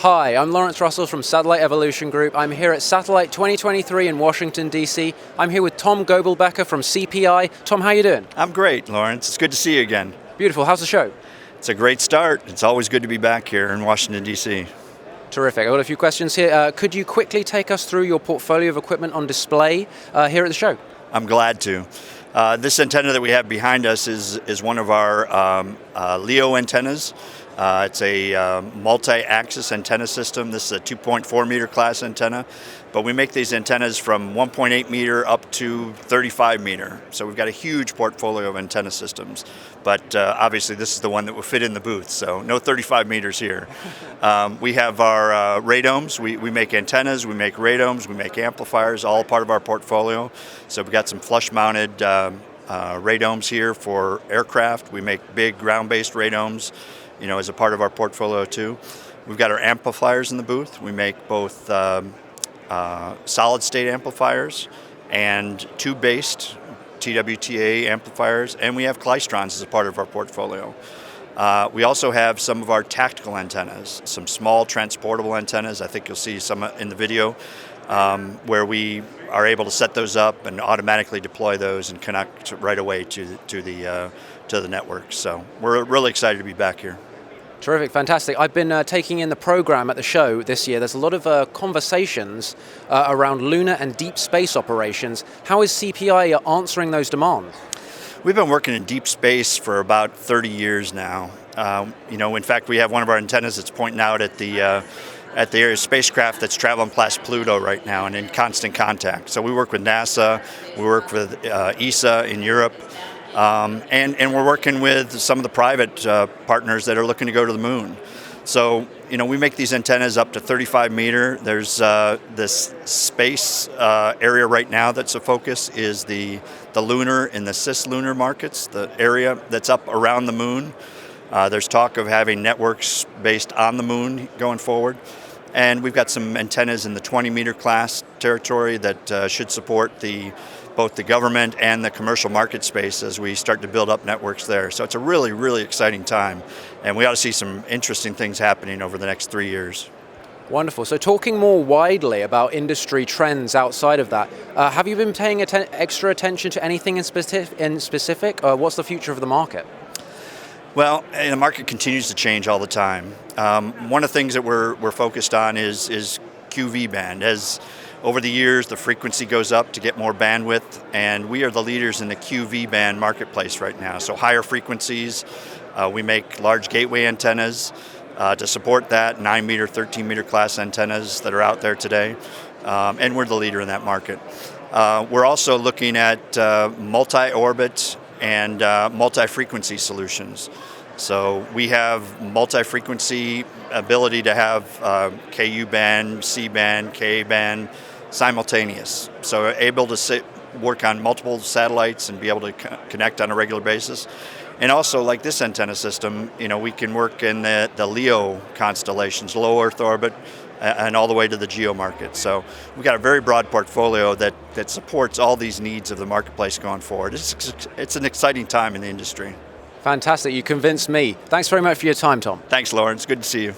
Hi, I'm Laurence Russell from Satellite Evolution Group. I'm here at Satellite 2023 in Washington, D.C. I'm here with Tom Goebelbecker from CPI. Tom, how you doing? I'm great, Laurence. It's good to see you again. Beautiful. How's the show? It's a great start. It's always good to be back here in Washington, D.C. Terrific. I've got a few questions here. Could you quickly take us through your portfolio of equipment on display here at the show? I'm glad to. This antenna that we have behind us is one of our LEO antennas. It's a multi-axis antenna system. This is a 2.4 meter class antenna, but we make these antennas from 1.8 meter up to 35 meter. So we've got a huge portfolio of antenna systems, but obviously this is the one that will fit in the booth, so no 35 meters here. We have our radomes. We make antennas, we make radomes, we make amplifiers, all part of our portfolio. So we've got some flush-mounted radomes here for aircraft. We make big ground-based radomes, as a part of our portfolio too. We've got our amplifiers in the booth. We make both solid-state amplifiers and tube-based TWTA amplifiers, and we have klystrons as a part of our portfolio. We also have some of our tactical antennas, some small transportable antennas. I think you'll see some in the video, where we are able to set those up and automatically deploy those and connect right away to the network. So we're really excited to be back here. Terrific, fantastic. I've been taking in the program at the show this year. There's a lot of conversations around lunar and deep space operations. How is CPI answering those demands? We've been working in deep space for about 30 years now. In fact, we have one of our antennas that's pointing out at the area of spacecraft that's traveling past Pluto right now and in constant contact. So we work with NASA, we work with ESA in Europe, and we're working with some of the private partners that are looking to go to the moon. So, we make these antennas up to 35 meter. There's this space area right now that's a focus is the lunar and the cislunar markets, the area that's up around the moon. There's talk of having networks based on the moon going forward. And we've got some antennas in the 20 meter class territory that should support both the government and the commercial market space as we start to build up networks there. So it's a really, really exciting time. And we ought to see some interesting things happening over the next 3 years. Wonderful. So talking more widely about industry trends outside of that, have you been paying extra attention to anything in specific? What's the future of the market? Well, the market continues to change all the time. One of the things that we're focused on is QV band. As over the years, the frequency goes up to get more bandwidth, and we are the leaders in the QV band marketplace right now. So higher frequencies, we make large gateway antennas to support that, 9 meter, 13 meter class antennas that are out there today, and we're the leader in that market. We're also looking at multi-orbit and multi-frequency solutions. So we have multi-frequency ability to have KU band, C band, Ka band simultaneous. So we're able to work on multiple satellites and be able to connect on a regular basis. And also, like this antenna system, we can work in the LEO constellations, low Earth orbit, and all the way to the geo market. So we've got a very broad portfolio that supports all these needs of the marketplace going forward. It's an exciting time in the industry. Fantastic. You convinced me. Thanks very much for your time, Tom. Thanks, Laurence. Good to see you.